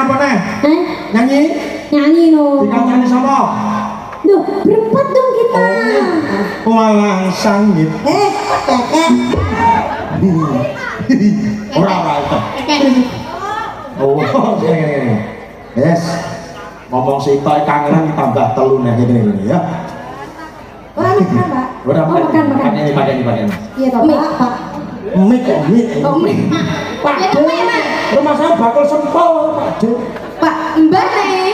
apa nih? Hah? Nyanyi? Nyanyi no. Nyanyi sama? Duh, berempat dong kita. Walang sangit. Kakek. Orang itu. Oh, gini. Yes. Ngomong si Toy kangenan tambah telu nih gini ya. Orang makan, Pak. Udah makan. Pakai ini. Iya, toh, Pak. Mik. Pak. Rumah saya bakal sempol, Pak. Pak, Mbah nih.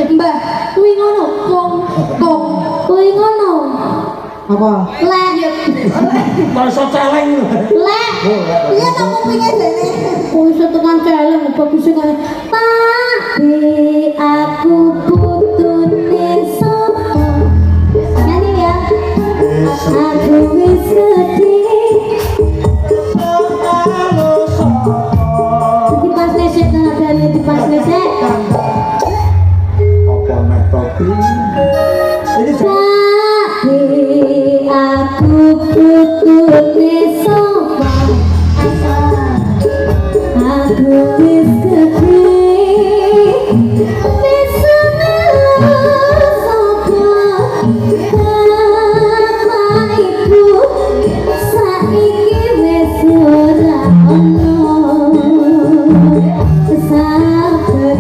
Mbah, kuwi ngono, kong. Kuwi ngono. Apa? Lek. Kok iso celeng. Lek. Iya to kupinge dene. Kok iso tekan celeng bagus ngene. Tapi aku putune sapa? Nyanyi ya. Aku wis sedih. Dipas nesek nadane dipas nesek. Apa metode? Ini Tapi aku putune sapa? Aku wis sedih. Wis melulu sapa? Bapakku saiki wis ora ono. Sahabatku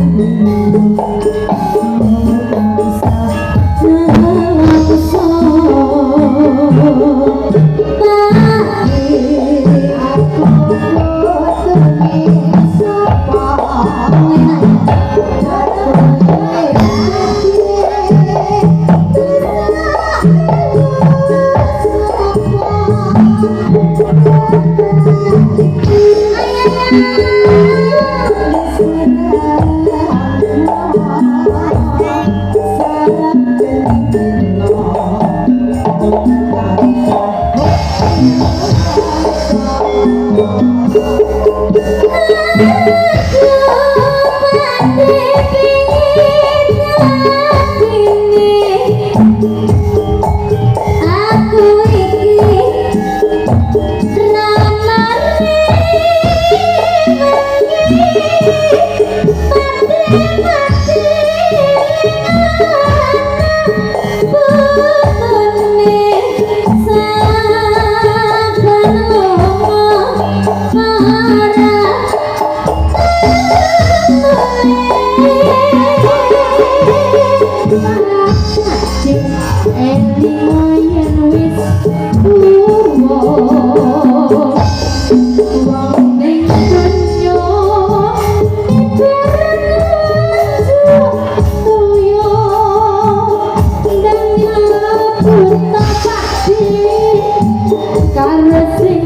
Sampai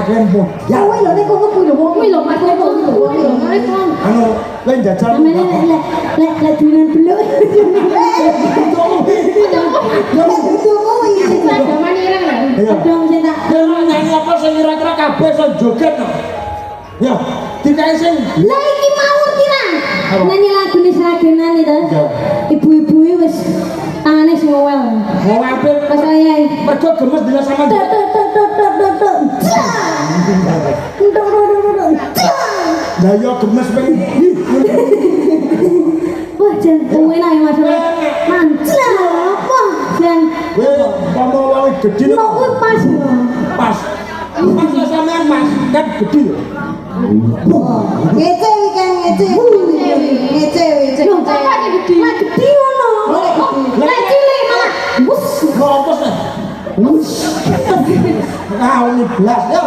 kakean pun. Ya, Kowe lho nek kono kuwi lho wong kuwi lho mas kowe kuwi lho wong lho. anu lain jajan. Namanya lek dunan beluk. Iya. Kira nyanyi apa sing kira-kira kabeh iso joget to? Ya, dikai sing Lah iki mawur kira. Nyanyi lagu nih seragenan itu. Ibu-ibu wis tangane sing ngowel. mau apik Pas saya mergo gemes dina sama. tok tok tok tok tok tok tok. Lah yo gemes pengen. Wah, jan kowe enak ya Mas. Manjal apa? Jan Kowe pomo wae gedhe no kuwi pas lho. pas. Pas sampean pas kan gedhe yo. Ngece wi kan ngece. Ngece wi. Lho, kakaknya gede. Lah gede ngono. Lah cilik malah. Wus. Ngopo sih? Ah, ini belas yo.